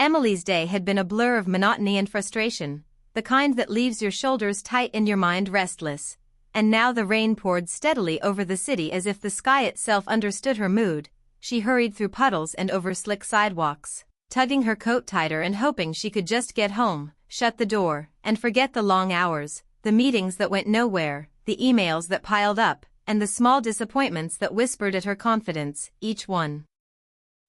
Emily's day had been a blur of monotony and frustration, the kind that leaves your shoulders tight and your mind restless. And now the rain poured steadily over the city as if the sky itself understood her mood. She hurried through puddles and over slick sidewalks, tugging her coat tighter and hoping she could just get home, shut the door, and forget the long hours, the meetings that went nowhere, the emails that piled up, and the small disappointments that whispered at her confidence, each one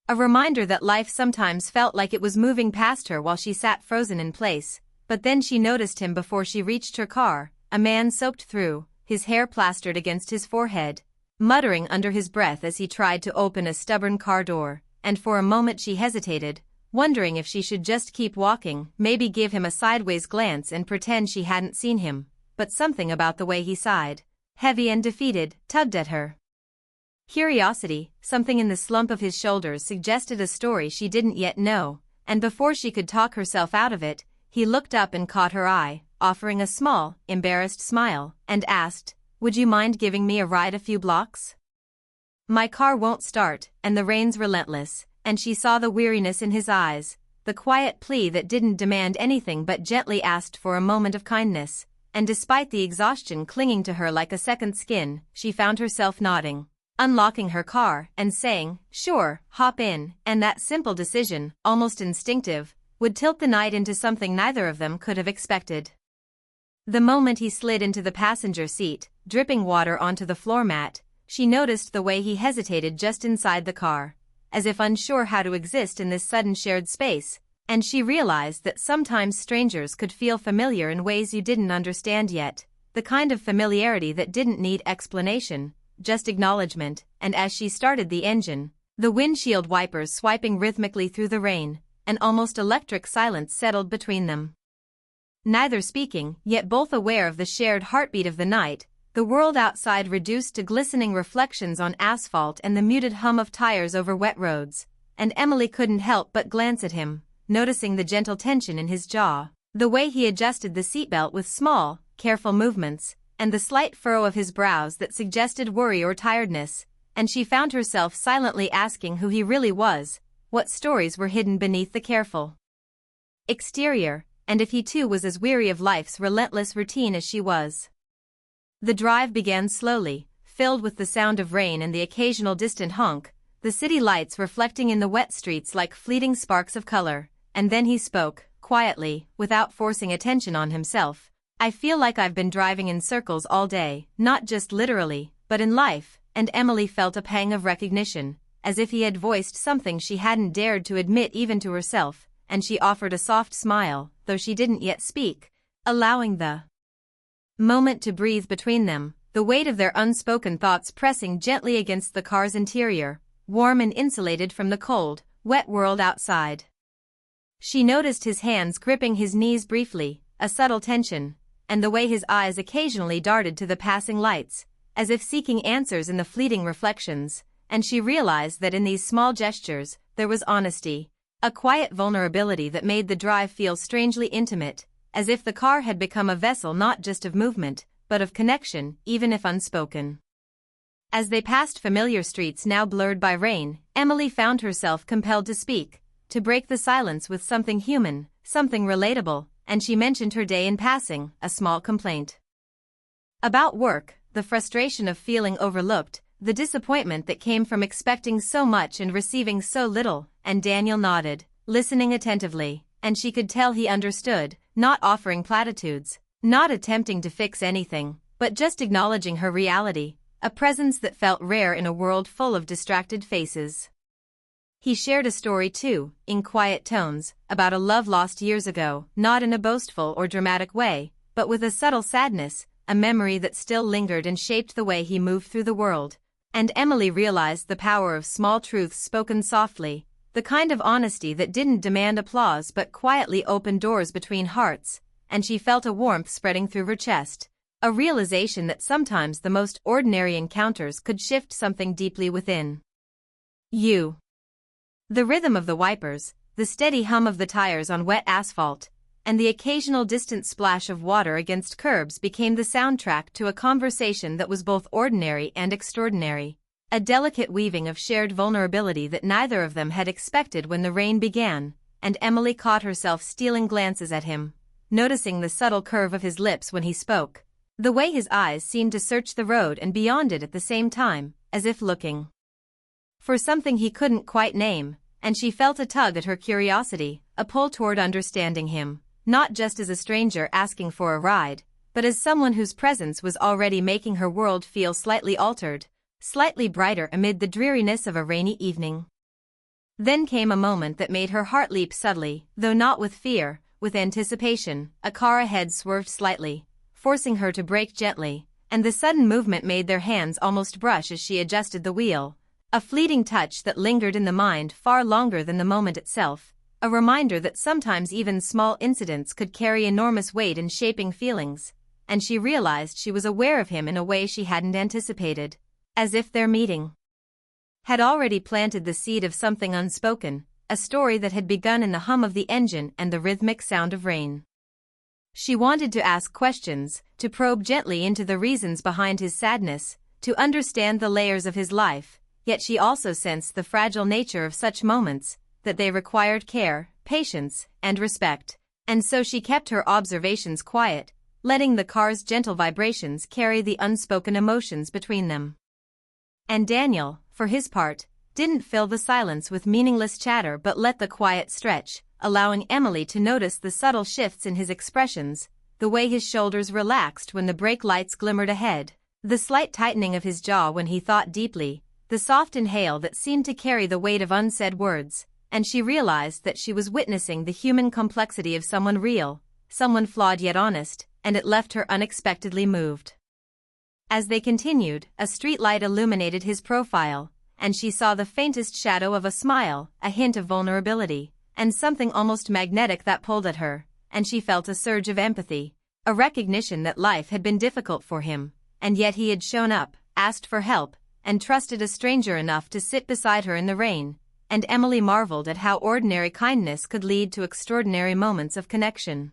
a reminder that life sometimes felt like it was moving past her while she sat frozen in place. But then she noticed him before she reached her car, a man soaked through, his hair plastered against his forehead, muttering under his breath as he tried to open a stubborn car door, and for a moment she hesitated, wondering if she should just keep walking, maybe give him a sideways glance and pretend she hadn't seen him, but something about the way he sighed, heavy and defeated, tugged at her. Curiosity, something in the slump of his shoulders suggested a story she didn't yet know, and before she could talk herself out of it, he looked up and caught her eye, offering a small, embarrassed smile, and asked, "Would you mind giving me a ride a few blocks? My car won't start, and the rain's relentless," and she saw the weariness in his eyes, the quiet plea that didn't demand anything but gently asked for a moment of kindness, and despite the exhaustion clinging to her like a second skin, she found herself nodding, unlocking her car, and saying, "Sure, hop in," and that simple decision, almost instinctive, would tilt the night into something neither of them could have expected. The moment he slid into the passenger seat, dripping water onto the floor mat, she noticed the way he hesitated just inside the car, as if unsure how to exist in this sudden shared space, and she realized that sometimes strangers could feel familiar in ways you didn't understand yet, the kind of familiarity that didn't need explanation, just acknowledgement. And as she started the engine, the windshield wipers swiping rhythmically through the rain, an almost electric silence settled between them. Neither speaking, yet both aware of the shared heartbeat of the night, the world outside reduced to glistening reflections on asphalt and the muted hum of tires over wet roads, and Emily couldn't help but glance at him, noticing the gentle tension in his jaw, the way he adjusted the seatbelt with small, careful movements, and the slight furrow of his brows that suggested worry or tiredness, and she found herself silently asking who he really was, what stories were hidden beneath the careful exterior, and if he too was as weary of life's relentless routine as she was. The drive began slowly, filled with the sound of rain and the occasional distant honk, the city lights reflecting in the wet streets like fleeting sparks of color, and then he spoke, quietly, without forcing attention on himself. "I feel like I've been driving in circles all day, not just literally, but in life," and Emily felt a pang of recognition, as if he had voiced something she hadn't dared to admit even to herself, and she offered a soft smile, though she didn't yet speak, allowing the moment to breathe between them, the weight of their unspoken thoughts pressing gently against the car's interior, warm and insulated from the cold, wet world outside. She noticed his hands gripping his knees briefly, a subtle tension, and the way his eyes occasionally darted to the passing lights, as if seeking answers in the fleeting reflections, and she realized that in these small gestures, there was honesty, a quiet vulnerability that made the drive feel strangely intimate, as if the car had become a vessel not just of movement, but of connection, even if unspoken. As they passed familiar streets now blurred by rain, Emily found herself compelled to speak, to break the silence with something human, something relatable, and she mentioned her day in passing, a small complaint about work, the frustration of feeling overlooked, the disappointment that came from expecting so much and receiving so little, and Daniel nodded, listening attentively, and she could tell he understood, not offering platitudes, not attempting to fix anything, but just acknowledging her reality, a presence that felt rare in a world full of distracted faces. He shared a story too, in quiet tones, about a love lost years ago, not in a boastful or dramatic way, but with a subtle sadness, a memory that still lingered and shaped the way he moved through the world. And Emily realized the power of small truths spoken softly, the kind of honesty that didn't demand applause but quietly opened doors between hearts, and she felt a warmth spreading through her chest, a realization that sometimes the most ordinary encounters could shift something deeply within you. The rhythm of the wipers, the steady hum of the tires on wet asphalt, and the occasional distant splash of water against curbs became the soundtrack to a conversation that was both ordinary and extraordinary, a delicate weaving of shared vulnerability that neither of them had expected when the rain began, and Emily caught herself stealing glances at him, noticing the subtle curve of his lips when he spoke, the way his eyes seemed to search the road and beyond it at the same time, as if looking for something he couldn't quite name, and she felt a tug at her curiosity, a pull toward understanding him, not just as a stranger asking for a ride, but as someone whose presence was already making her world feel slightly altered, slightly brighter amid the dreariness of a rainy evening. Then came a moment that made her heart leap subtly, though not with fear, with anticipation. A car ahead swerved slightly, forcing her to brake gently, and the sudden movement made their hands almost brush as she adjusted the wheel, a fleeting touch that lingered in the mind far longer than the moment itself, a reminder that sometimes even small incidents could carry enormous weight in shaping feelings, and she realized she was aware of him in a way she hadn't anticipated, as if their meeting had already planted the seed of something unspoken, a story that had begun in the hum of the engine and the rhythmic sound of rain. She wanted to ask questions, to probe gently into the reasons behind his sadness, to understand the layers of his life, yet she also sensed the fragile nature of such moments, that they required care, patience, and respect, and so she kept her observations quiet, letting the car's gentle vibrations carry the unspoken emotions between them. And Daniel, for his part, didn't fill the silence with meaningless chatter but let the quiet stretch, allowing Emily to notice the subtle shifts in his expressions, the way his shoulders relaxed when the brake lights glimmered ahead, the slight tightening of his jaw when he thought deeply, the soft inhale that seemed to carry the weight of unsaid words, and she realized that she was witnessing the human complexity of someone real, someone flawed yet honest, and it left her unexpectedly moved. As they continued, a streetlight illuminated his profile, and she saw the faintest shadow of a smile, a hint of vulnerability, and something almost magnetic that pulled at her, and she felt a surge of empathy, a recognition that life had been difficult for him, and yet he had shown up, asked for help, and trusted a stranger enough to sit beside her in the rain, and Emily marveled at how ordinary kindness could lead to extraordinary moments of connection.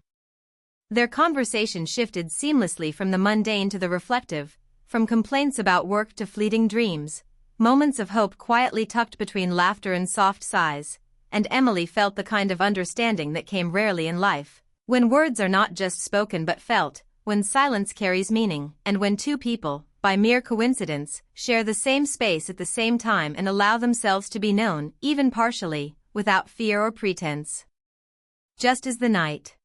Their conversation shifted seamlessly from the mundane to the reflective, from complaints about work to fleeting dreams, moments of hope quietly tucked between laughter and soft sighs, and Emily felt the kind of understanding that came rarely in life, when words are not just spoken but felt, when silence carries meaning, and when two people, by mere coincidence, share the same space at the same time and allow themselves to be known, even partially, without fear or pretense. Just as the night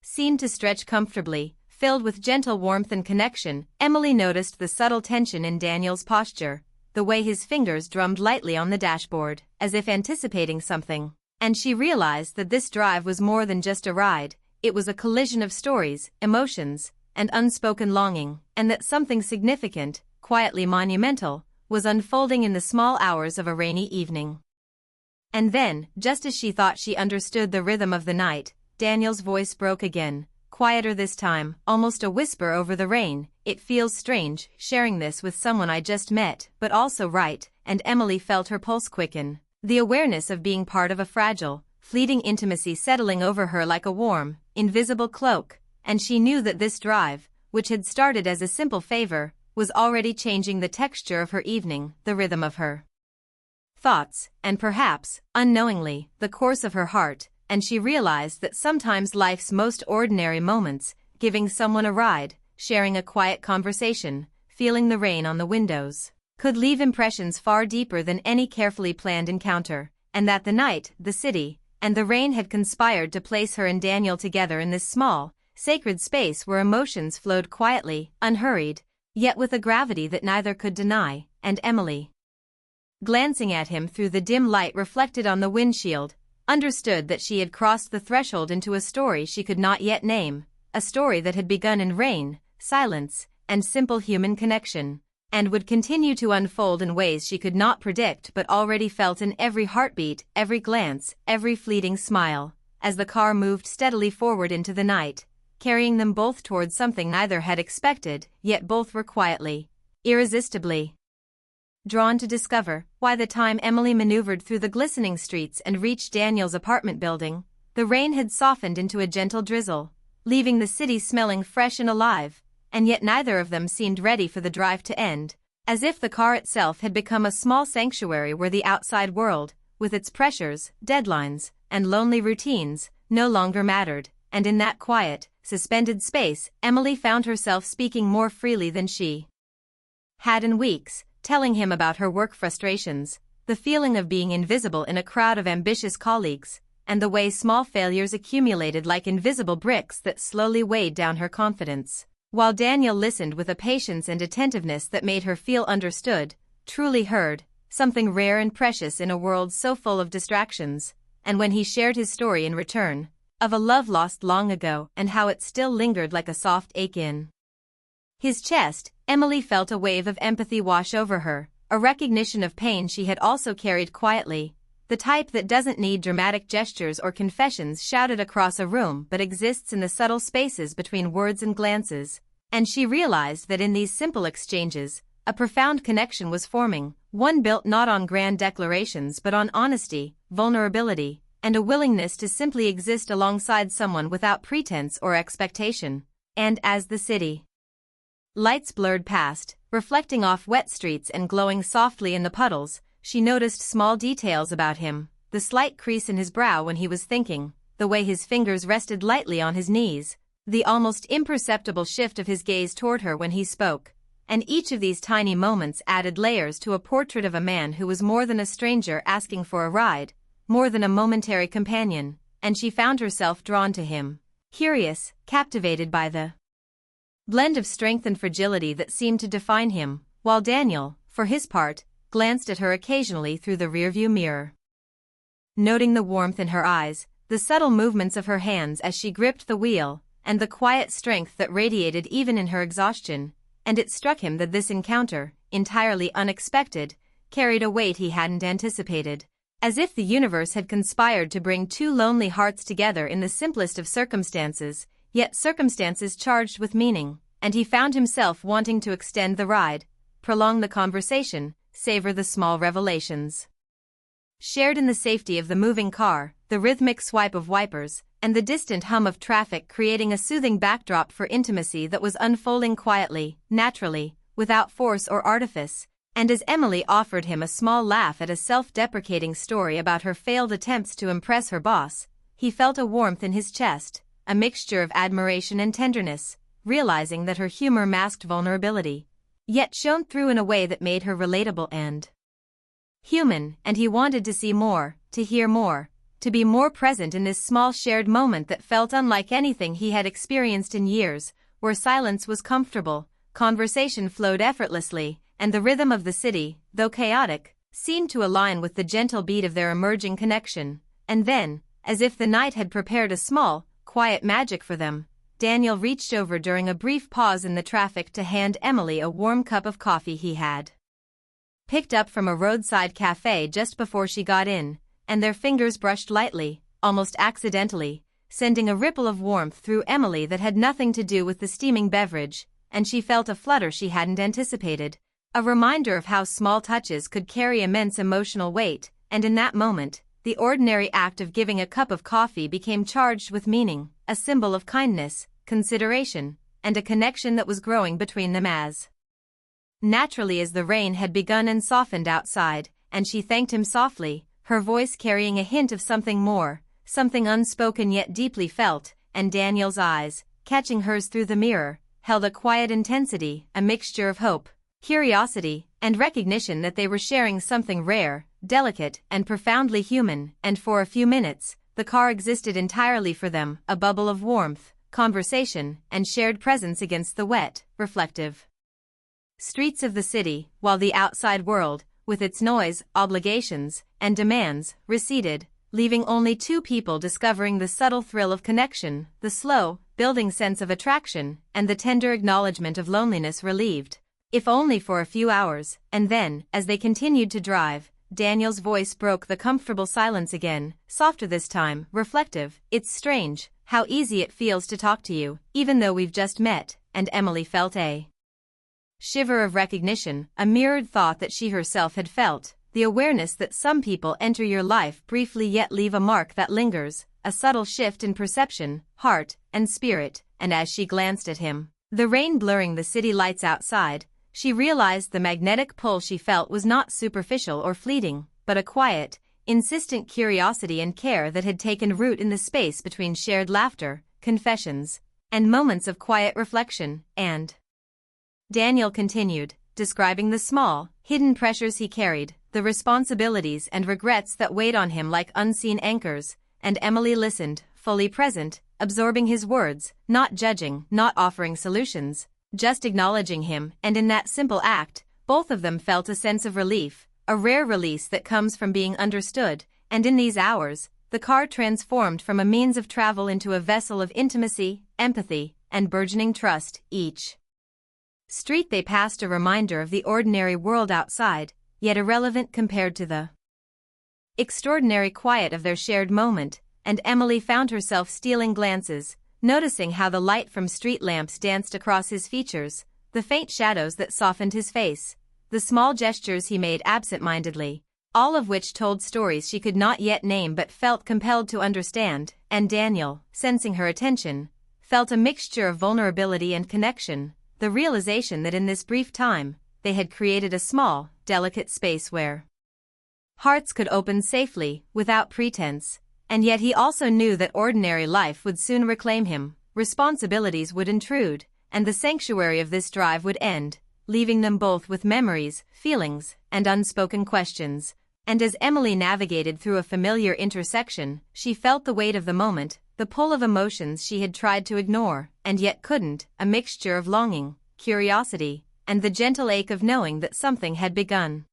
seemed to stretch comfortably, filled with gentle warmth and connection, Emily noticed the subtle tension in Daniel's posture, the way his fingers drummed lightly on the dashboard, as if anticipating something, and she realized that this drive was more than just a ride, it was a collision of stories, emotions, and unspoken longing, and that something significant, quietly monumental, was unfolding in the small hours of a rainy evening. And then, just as she thought she understood the rhythm of the night, Daniel's voice broke again, quieter this time, almost a whisper over the rain. "It feels strange, sharing this with someone I just met, but also right," and Emily felt her pulse quicken, the awareness of being part of a fragile, fleeting intimacy settling over her like a warm, invisible cloak, and she knew that this drive, which had started as a simple favor, was already changing the texture of her evening, the rhythm of her thoughts, and perhaps, unknowingly, the course of her heart, and she realized that sometimes life's most ordinary moments, giving someone a ride, sharing a quiet conversation, feeling the rain on the windows, could leave impressions far deeper than any carefully planned encounter, and that the night, the city, and the rain had conspired to place her and Daniel together in this small, sacred space where emotions flowed quietly, unhurried, yet with a gravity that neither could deny, and Emily, glancing at him through the dim light reflected on the windshield, understood that she had crossed the threshold into a story she could not yet name, a story that had begun in rain, silence, and simple human connection, and would continue to unfold in ways she could not predict but already felt in every heartbeat, every glance, every fleeting smile, as the car moved steadily forward into the night, carrying them both towards something neither had expected, yet both were quietly, irresistibly drawn to discover. By the time Emily maneuvered through the glistening streets and reached Daniel's apartment building, the rain had softened into a gentle drizzle, leaving the city smelling fresh and alive, and yet neither of them seemed ready for the drive to end, as if the car itself had become a small sanctuary where the outside world, with its pressures, deadlines, and lonely routines no longer mattered, and in that quiet, suspended space, Emily found herself speaking more freely than she had in weeks, telling him about her work frustrations, the feeling of being invisible in a crowd of ambitious colleagues, and the way small failures accumulated like invisible bricks that slowly weighed down her confidence. While Daniel listened with a patience and attentiveness that made her feel understood, truly heard, something rare and precious in a world so full of distractions, and when he shared his story in return, of a love lost long ago and how it still lingered like a soft ache in his chest, Emily felt a wave of empathy wash over her, a recognition of pain she had also carried quietly, the type that doesn't need dramatic gestures or confessions shouted across a room but exists in the subtle spaces between words and glances, and she realized that in these simple exchanges, a profound connection was forming, one built not on grand declarations but on honesty, vulnerability, and a willingness to simply exist alongside someone without pretense or expectation. And as the city lights blurred past, reflecting off wet streets and glowing softly in the puddles, she noticed small details about him, the slight crease in his brow when he was thinking, the way his fingers rested lightly on his knees, the almost imperceptible shift of his gaze toward her when he spoke, and each of these tiny moments added layers to a portrait of a man who was more than a stranger asking for a ride, more than a momentary companion, and she found herself drawn to him, curious, captivated by the blend of strength and fragility that seemed to define him, while Daniel, for his part, glanced at her occasionally through the rearview mirror. Noting the warmth in her eyes, the subtle movements of her hands as she gripped the wheel, and the quiet strength that radiated even in her exhaustion, and it struck him that this encounter, entirely unexpected, carried a weight he hadn't anticipated. As if the universe had conspired to bring two lonely hearts together in the simplest of circumstances, yet circumstances charged with meaning, and he found himself wanting to extend the ride, prolong the conversation, savor the small revelations shared in the safety of the moving car, the rhythmic swipe of wipers, and the distant hum of traffic creating a soothing backdrop for intimacy that was unfolding quietly, naturally, without force or artifice. And as Emily offered him a small laugh at a self-deprecating story about her failed attempts to impress her boss, he felt a warmth in his chest, a mixture of admiration and tenderness, realizing that her humor masked vulnerability, yet shone through in a way that made her relatable and human, and he wanted to see more, to hear more, to be more present in this small shared moment that felt unlike anything he had experienced in years, where silence was comfortable, conversation flowed effortlessly, and the rhythm of the city, though chaotic, seemed to align with the gentle beat of their emerging connection. And then, as if the night had prepared a small, quiet magic for them, Daniel reached over during a brief pause in the traffic to hand Emily a warm cup of coffee he had picked up from a roadside cafe just before she got in, and their fingers brushed lightly, almost accidentally, sending a ripple of warmth through Emily that had nothing to do with the steaming beverage, and she felt a flutter she hadn't anticipated. A reminder of how small touches could carry immense emotional weight, and in that moment, the ordinary act of giving a cup of coffee became charged with meaning, a symbol of kindness, consideration, and a connection that was growing between them as naturally as the rain had begun and softened outside, and she thanked him softly, her voice carrying a hint of something more, something unspoken yet deeply felt, and Daniel's eyes, catching hers through the mirror, held a quiet intensity, a mixture of hope, curiosity, and recognition that they were sharing something rare, delicate, and profoundly human, and for a few minutes, the car existed entirely for them, a bubble of warmth, conversation, and shared presence against the wet, reflective streets of the city, while the outside world, with its noise, obligations, and demands, receded, leaving only two people discovering the subtle thrill of connection, the slow, building sense of attraction, and the tender acknowledgement of loneliness relieved, if only for a few hours. And then, as they continued to drive, Daniel's voice broke the comfortable silence again, softer this time, reflective. "It's strange how easy it feels to talk to you, even though we've just met," and Emily felt a shiver of recognition, a mirrored thought that she herself had felt, the awareness that some people enter your life briefly yet leave a mark that lingers, a subtle shift in perception, heart, and spirit. And as she glanced at him, the rain blurring the city lights outside, she realized the magnetic pull she felt was not superficial or fleeting, but a quiet, insistent curiosity and care that had taken root in the space between shared laughter, confessions, and moments of quiet reflection. And Daniel continued, describing the small, hidden pressures he carried, the responsibilities and regrets that weighed on him like unseen anchors, and Emily listened, fully present, absorbing his words, not judging, not offering solutions, just acknowledging him, and in that simple act, both of them felt a sense of relief, a rare release that comes from being understood, and in these hours, the car transformed from a means of travel into a vessel of intimacy, empathy, and burgeoning trust. Each street they passed a reminder of the ordinary world outside, yet irrelevant compared to the extraordinary quiet of their shared moment, and Emily found herself stealing glances, noticing how the light from street lamps danced across his features, the faint shadows that softened his face, the small gestures he made absent-mindedly, all of which told stories she could not yet name but felt compelled to understand, and Daniel, sensing her attention, felt a mixture of vulnerability and connection, the realization that in this brief time, they had created a small, delicate space where hearts could open safely, without pretense, and yet he also knew that ordinary life would soon reclaim him, responsibilities would intrude, and the sanctuary of this drive would end, leaving them both with memories, feelings, and unspoken questions. And as Emily navigated through a familiar intersection, she felt the weight of the moment, the pull of emotions she had tried to ignore, and yet couldn't, a mixture of longing, curiosity, and the gentle ache of knowing that something had begun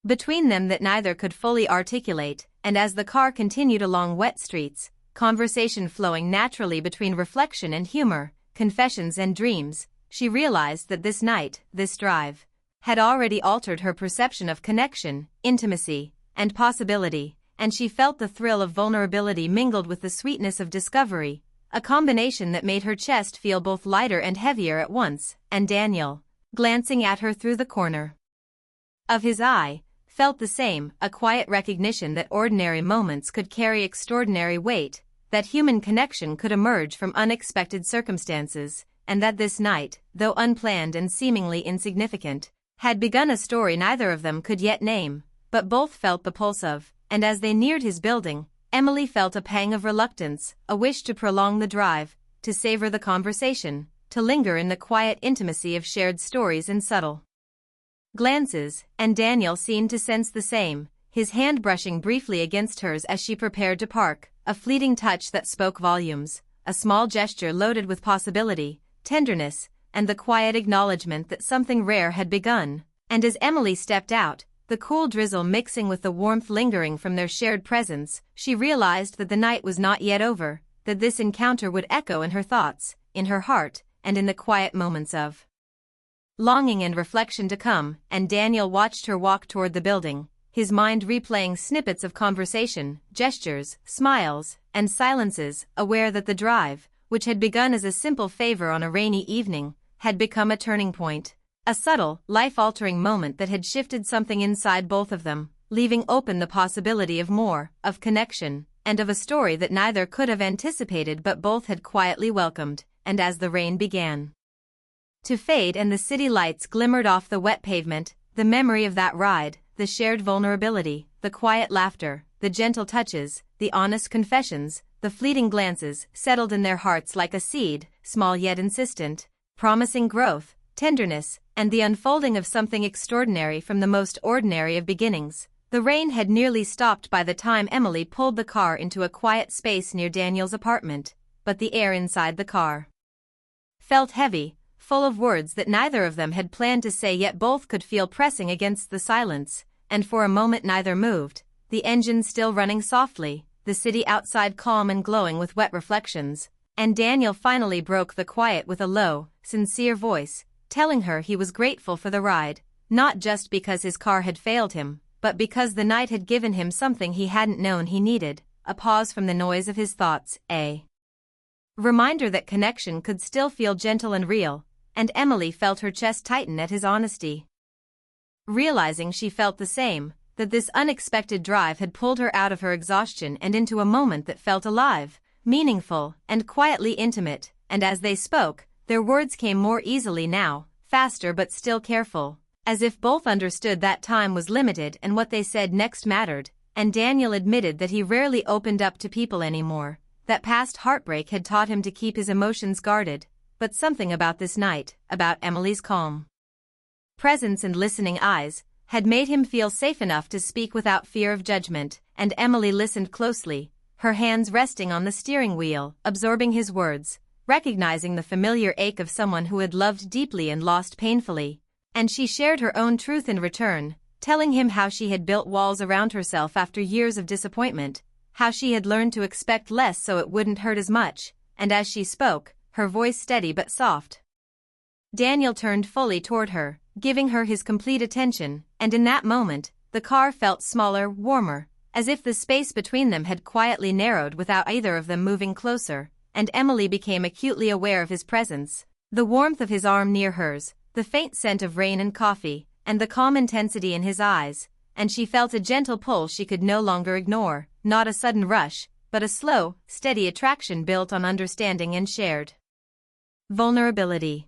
between them that neither could fully articulate. And as the car continued along wet streets, conversation flowing naturally between reflection and humor, confessions and dreams, she realized that this night, this drive, had already altered her perception of connection, intimacy, and possibility, and she felt the thrill of vulnerability mingled with the sweetness of discovery, a combination that made her chest feel both lighter and heavier at once. And Daniel, glancing at her through the corner of his eye, felt the same, a quiet recognition that ordinary moments could carry extraordinary weight, that human connection could emerge from unexpected circumstances, and that this night, though unplanned and seemingly insignificant, had begun a story neither of them could yet name, but both felt the pulse of. And as they neared his building, Emily felt a pang of reluctance, a wish to prolong the drive, to savor the conversation, to linger in the quiet intimacy of shared stories and subtle glances, and Daniel seemed to sense the same, his hand brushing briefly against hers as she prepared to park, a fleeting touch that spoke volumes, a small gesture loaded with possibility, tenderness, and the quiet acknowledgement that something rare had begun. And as Emily stepped out, the cool drizzle mixing with the warmth lingering from their shared presence, she realized that the night was not yet over, that this encounter would echo in her thoughts, in her heart, and in the quiet moments of longing and reflection to come. And Daniel watched her walk toward the building, his mind replaying snippets of conversation, gestures, smiles, and silences, aware that the drive, which had begun as a simple favor on a rainy evening, had become a turning point, a subtle, life-altering moment that had shifted something inside both of them, leaving open the possibility of more, of connection, and of a story that neither could have anticipated but both had quietly welcomed. And as the rain began to fade and the city lights glimmered off the wet pavement, the memory of that ride, the shared vulnerability, the quiet laughter, the gentle touches, the honest confessions, the fleeting glances, settled in their hearts like a seed, small yet insistent, promising growth, tenderness, and the unfolding of something extraordinary from the most ordinary of beginnings. The rain had nearly stopped by the time Emily pulled the car into a quiet space near Daniel's apartment, but the air inside the car felt heavy, full of words that neither of them had planned to say yet both could feel pressing against the silence, and for a moment neither moved, the engine still running softly, the city outside calm and glowing with wet reflections, and Daniel finally broke the quiet with a low, sincere voice, telling her he was grateful for the ride, not just because his car had failed him, but because the night had given him something he hadn't known he needed, a pause from the noise of his thoughts, a reminder that connection could still feel gentle and real. And Emily felt her chest tighten at his honesty. Realizing she felt the same, that this unexpected drive had pulled her out of her exhaustion and into a moment that felt alive, meaningful, and quietly intimate. And as they spoke, their words came more easily now, faster but still careful, as if both understood that time was limited and what they said next mattered. and Daniel admitted that he rarely opened up to people anymore, that past heartbreak had taught him to keep his emotions guarded, but something about this night, about Emily's calm presence and listening eyes, had made him feel safe enough to speak without fear of judgment, and Emily listened closely, her hands resting on the steering wheel, absorbing his words, recognizing the familiar ache of someone who had loved deeply and lost painfully. And she shared her own truth in return, telling him how she had built walls around herself after years of disappointment, how she had learned to expect less so it wouldn't hurt as much, and as she spoke, her voice steady but soft. Daniel turned fully toward her, giving her his complete attention, and in that moment, the car felt smaller, warmer, as if the space between them had quietly narrowed without either of them moving closer, and Emily became acutely aware of his presence, the warmth of his arm near hers, the faint scent of rain and coffee, and the calm intensity in his eyes, and she felt a gentle pull she could no longer ignore, not a sudden rush, but a slow, steady attraction built on understanding and shared vulnerability.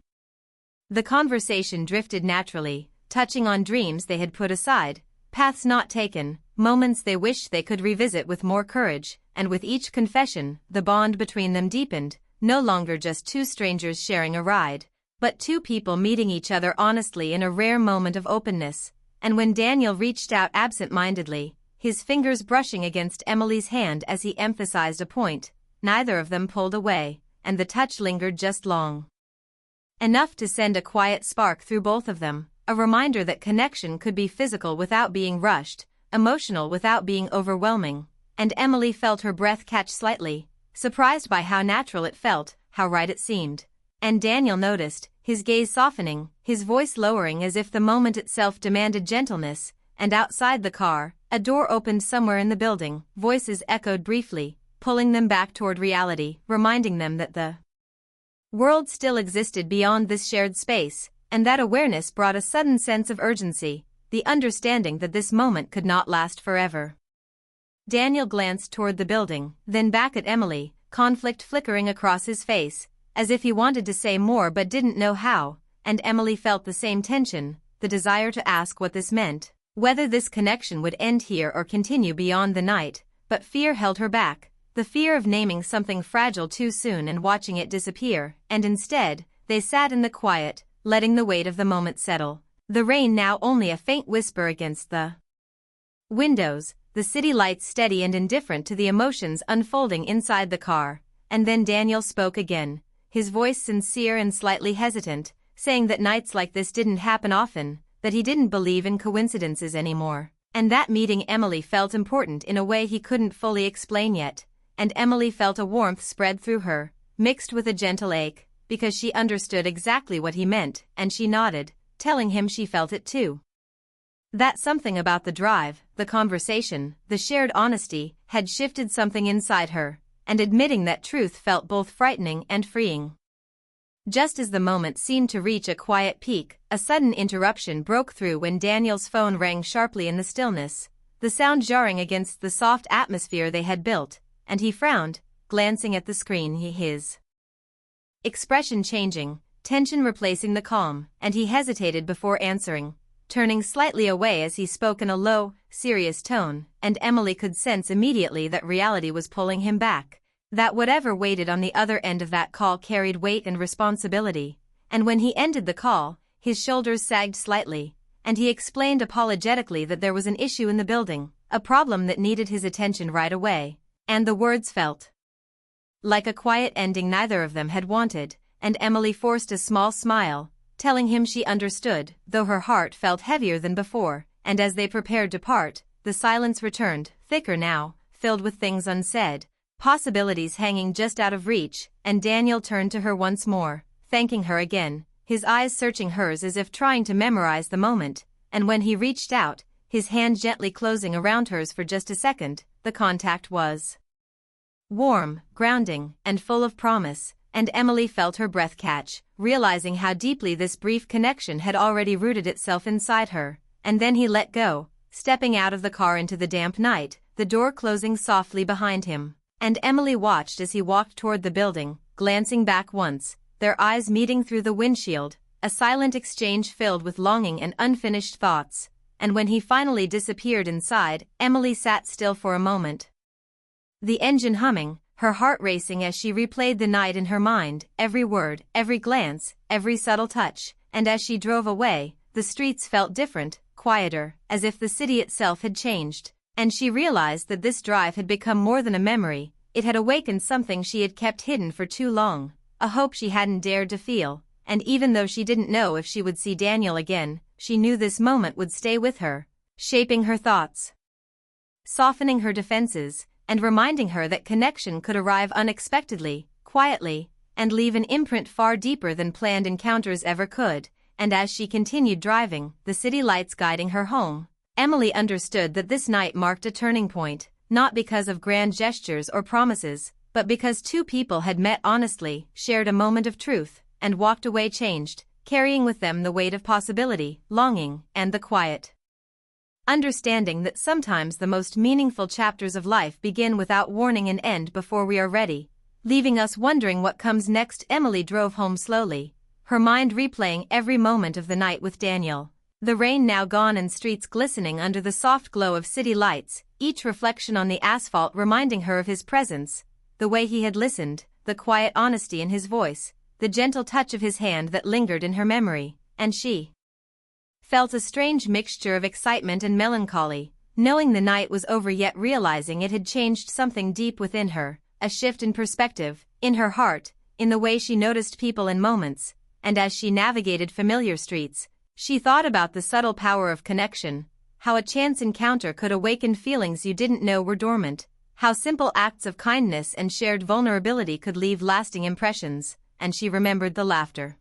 The conversation drifted naturally, touching on dreams they had put aside, paths not taken, moments they wished they could revisit with more courage, and with each confession, the bond between them deepened, no longer just two strangers sharing a ride, but two people meeting each other honestly in a rare moment of openness. And when Daniel reached out absent-mindedly, his fingers brushing against Emily's hand as he emphasized a point, neither of them pulled away, and the touch lingered just long enough to send a quiet spark through both of them, a reminder that connection could be physical without being rushed, emotional without being overwhelming, and Emily felt her breath catch slightly, surprised by how natural it felt, how right it seemed. And Daniel noticed, his gaze softening, his voice lowering as if the moment itself demanded gentleness, and outside the car, a door opened somewhere in the building, voices echoed briefly, pulling them back toward reality, reminding them that the world still existed beyond this shared space, and that awareness brought a sudden sense of urgency, the understanding that this moment could not last forever. Daniel glanced toward the building, then back at Emily, conflict flickering across his face, as if he wanted to say more but didn't know how, and Emily felt the same tension, the desire to ask what this meant, whether this connection would end here or continue beyond the night, but fear held her back. The fear of naming something fragile too soon and watching it disappear, and instead, they sat in the quiet, letting the weight of the moment settle, the rain now only a faint whisper against the windows, the city lights steady and indifferent to the emotions unfolding inside the car. And then Daniel spoke again, his voice sincere and slightly hesitant, saying that nights like this didn't happen often, that he didn't believe in coincidences anymore, and that meeting Emily felt important in a way he couldn't fully explain yet. And Emily felt a warmth spread through her, mixed with a gentle ache, because she understood exactly what he meant, and she nodded, telling him she felt it too. That something about the drive, the conversation, the shared honesty, had shifted something inside her, and admitting that truth felt both frightening and freeing. Just as the moment seemed to reach a quiet peak, a sudden interruption broke through when Daniel's phone rang sharply in the stillness, the sound jarring against the soft atmosphere they had built. And he frowned, glancing at the screen, his expression changing, tension replacing the calm, and he hesitated before answering, turning slightly away as he spoke in a low, serious tone, and Emily could sense immediately that reality was pulling him back, that whatever waited on the other end of that call carried weight and responsibility. And when he ended the call, his shoulders sagged slightly, and he explained apologetically that there was an issue in the building, a problem that needed his attention right away. And the words felt like a quiet ending neither of them had wanted, and Emily forced a small smile, telling him she understood, though her heart felt heavier than before, and as they prepared to part, the silence returned, thicker now, filled with things unsaid, possibilities hanging just out of reach, and Daniel turned to her once more, thanking her again, his eyes searching hers as if trying to memorize the moment, and when he reached out, his hand gently closing around hers for just a second, the contact was warm, grounding, and full of promise, and Emily felt her breath catch, realizing how deeply this brief connection had already rooted itself inside her. And then he let go, stepping out of the car into the damp night, the door closing softly behind him. And Emily watched as he walked toward the building, glancing back once, their eyes meeting through the windshield, a silent exchange filled with longing and unfinished thoughts. and when he finally disappeared inside, Emily sat still for a moment. The engine humming, her heart racing as she replayed the night in her mind, every word, every glance, every subtle touch, and as she drove away, the streets felt different, quieter, as if the city itself had changed, and she realized that this drive had become more than a memory, it had awakened something she had kept hidden for too long, a hope she hadn't dared to feel, and even though she didn't know if she would see Daniel again, she knew this moment would stay with her, shaping her thoughts, softening her defenses, and reminding her that connection could arrive unexpectedly, quietly, and leave an imprint far deeper than planned encounters ever could. And as she continued driving, the city lights guiding her home, Emily understood that this night marked a turning point, not because of grand gestures or promises, but because two people had met honestly, shared a moment of truth, and walked away changed, carrying with them the weight of possibility, longing, and the quiet understanding that sometimes the most meaningful chapters of life begin without warning and end before we are ready, leaving us wondering what comes next. Emily drove home slowly, her mind replaying every moment of the night with Daniel. The rain now gone and streets glistening under the soft glow of city lights, each reflection on the asphalt reminding her of his presence, the way he had listened, the quiet honesty in his voice, the gentle touch of his hand that lingered in her memory, and she felt a strange mixture of excitement and melancholy, knowing the night was over yet realizing it had changed something deep within her, a shift in perspective, in her heart, in the way she noticed people and moments, and as she navigated familiar streets, she thought about the subtle power of connection, how a chance encounter could awaken feelings you didn't know were dormant, how simple acts of kindness and shared vulnerability could leave lasting impressions, and she remembered the laughter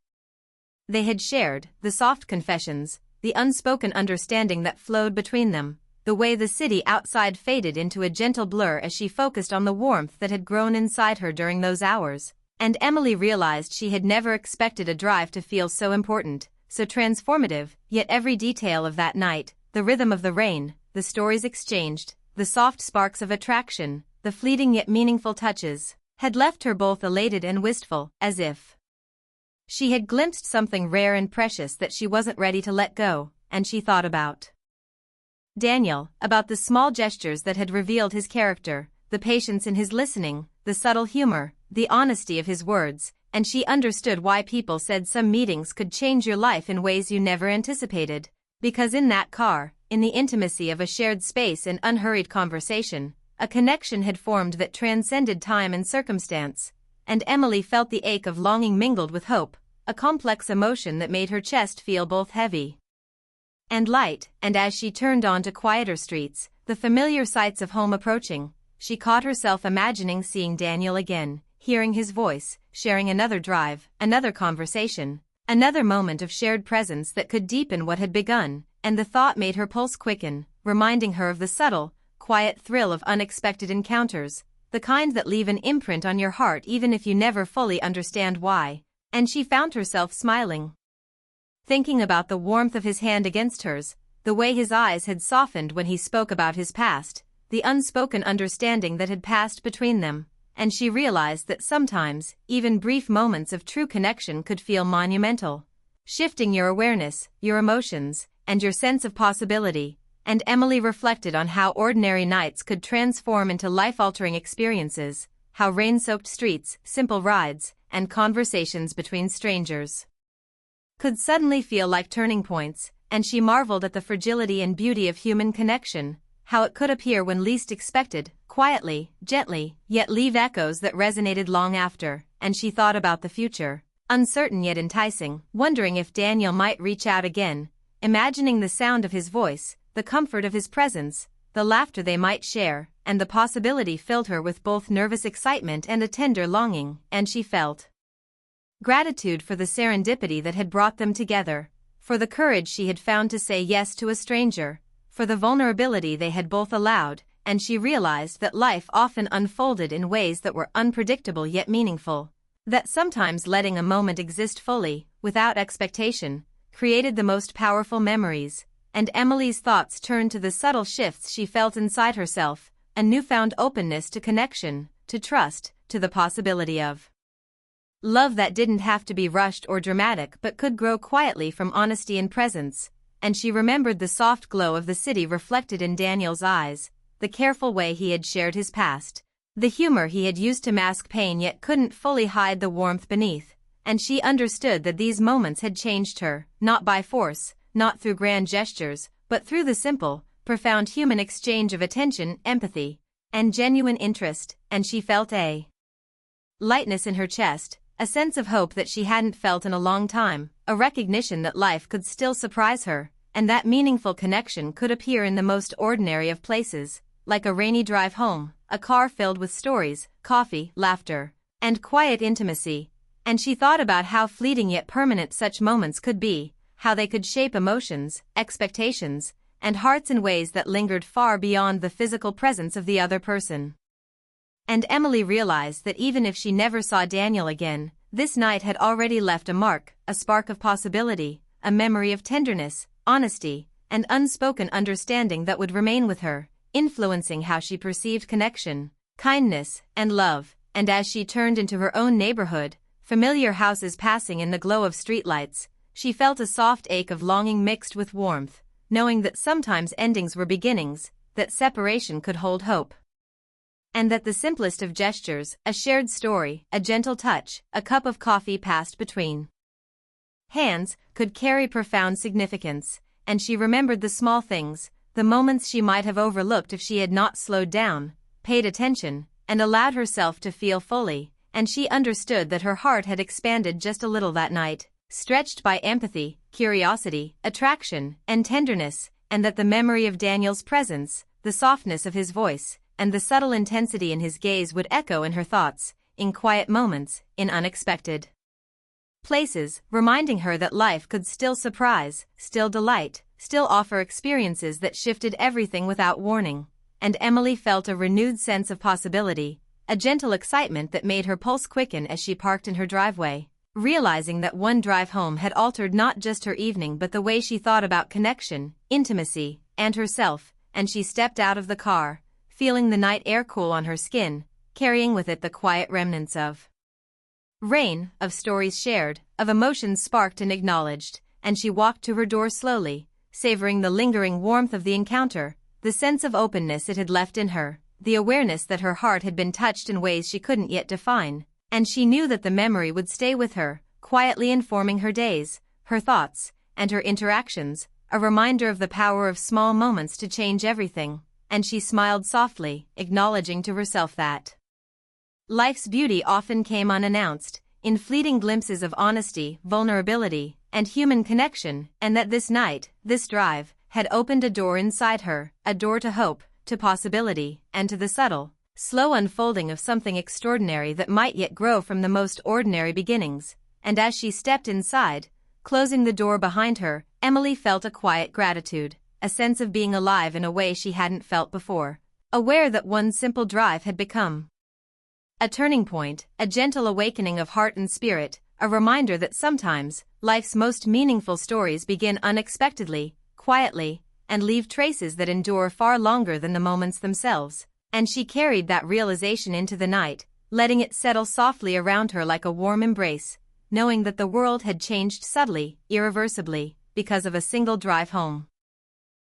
they had shared, the soft confessions, the unspoken understanding that flowed between them, the way the city outside faded into a gentle blur as she focused on the warmth that had grown inside her during those hours, and Emily realized she had never expected a drive to feel so important, so transformative, yet every detail of that night, the rhythm of the rain, the stories exchanged, the soft sparks of attraction, the fleeting yet meaningful touches, had left her both elated and wistful, as if she had glimpsed something rare and precious that she wasn't ready to let go, and she thought about Daniel, about the small gestures that had revealed his character, the patience in his listening, the subtle humor, the honesty of his words, and she understood why people said some meetings could change your life in ways you never anticipated, because in that car, in the intimacy of a shared space and unhurried conversation, a connection had formed that transcended time and circumstance, and Emily felt the ache of longing mingled with hope, a complex emotion that made her chest feel both heavy and light, and as she turned onto quieter streets, the familiar sights of home approaching, she caught herself imagining seeing Daniel again, hearing his voice, sharing another drive, another conversation, another moment of shared presence that could deepen what had begun, and the thought made her pulse quicken, reminding her of the subtle, quiet thrill of unexpected encounters, the kind that leave an imprint on your heart even if you never fully understand why, and she found herself smiling, thinking about the warmth of his hand against hers, the way his eyes had softened when he spoke about his past, the unspoken understanding that had passed between them, and she realized that sometimes, even brief moments of true connection could feel monumental, shifting your awareness, your emotions, and your sense of possibility, and Emily reflected on how ordinary nights could transform into life-altering experiences, how rain-soaked streets, simple rides, and conversations between strangers could suddenly feel like turning points, and she marveled at the fragility and beauty of human connection, how it could appear when least expected, quietly, gently, yet leave echoes that resonated long after, and she thought about the future, uncertain yet enticing, wondering if Daniel might reach out again, imagining the sound of his voice, the comfort of his presence, the laughter they might share, and the possibility filled her with both nervous excitement and a tender longing, and she felt gratitude for the serendipity that had brought them together, for the courage she had found to say yes to a stranger, for the vulnerability they had both allowed, and she realized that life often unfolded in ways that were unpredictable yet meaningful, that sometimes letting a moment exist fully, without expectation, created the most powerful memories, and Emily's thoughts turned to the subtle shifts she felt inside herself, a newfound openness to connection, to trust, to the possibility of love that didn't have to be rushed or dramatic but could grow quietly from honesty and presence, and she remembered the soft glow of the city reflected in Daniel's eyes, the careful way he had shared his past, the humor he had used to mask pain yet couldn't fully hide the warmth beneath, and she understood that these moments had changed her, not by force, not through grand gestures, but through the simple, profound human exchange of attention, empathy, and genuine interest, and she felt a lightness in her chest, a sense of hope that she hadn't felt in a long time, a recognition that life could still surprise her, and that meaningful connection could appear in the most ordinary of places, like a rainy drive home, a car filled with stories, coffee, laughter, and quiet intimacy, and she thought about how fleeting yet permanent such moments could be, how they could shape emotions, expectations, and hearts in ways that lingered far beyond the physical presence of the other person. And Emily realized that even if she never saw Daniel again, this night had already left a mark, a spark of possibility, a memory of tenderness, honesty, and unspoken understanding that would remain with her, influencing how she perceived connection, kindness, and love. And as she turned into her own neighborhood, familiar houses passing in the glow of streetlights, she felt a soft ache of longing mixed with warmth, knowing that sometimes endings were beginnings, that separation could hold hope, and that the simplest of gestures, a shared story, a gentle touch, a cup of coffee passed between hands, could carry profound significance. And she remembered the small things, the moments she might have overlooked if she had not slowed down, paid attention, and allowed herself to feel fully, and she understood that her heart had expanded just a little that night, stretched by empathy, curiosity, attraction, and tenderness, and that the memory of Daniel's presence, the softness of his voice, and the subtle intensity in his gaze would echo in her thoughts, in quiet moments, in unexpected places, reminding her that life could still surprise, still delight, still offer experiences that shifted everything without warning. And Emily felt a renewed sense of possibility, a gentle excitement that made her pulse quicken as she parked in her driveway, realizing that one drive home had altered not just her evening but the way she thought about connection, intimacy, and herself. And she stepped out of the car, feeling the night air cool on her skin, carrying with it the quiet remnants of rain, of stories shared, of emotions sparked and acknowledged. And she walked to her door slowly, savoring the lingering warmth of the encounter, the sense of openness it had left in her, the awareness that her heart had been touched in ways she couldn't yet define, and she knew that the memory would stay with her, quietly informing her days, her thoughts, and her interactions, a reminder of the power of small moments to change everything. And she smiled softly, acknowledging to herself that life's beauty often came unannounced, in fleeting glimpses of honesty, vulnerability, and human connection, and that this night, this drive, had opened a door inside her, a door to hope, to possibility, and to the subtle, slow unfolding of something extraordinary that might yet grow from the most ordinary beginnings. And as she stepped inside, closing the door behind her, Emily felt a quiet gratitude, a sense of being alive in a way she hadn't felt before, aware that one simple drive had become a turning point, a gentle awakening of heart and spirit, a reminder that sometimes, life's most meaningful stories begin unexpectedly, quietly, and leave traces that endure far longer than the moments themselves. And she carried that realization into the night, letting it settle softly around her like a warm embrace, knowing that the world had changed subtly, irreversibly, because of a single drive home.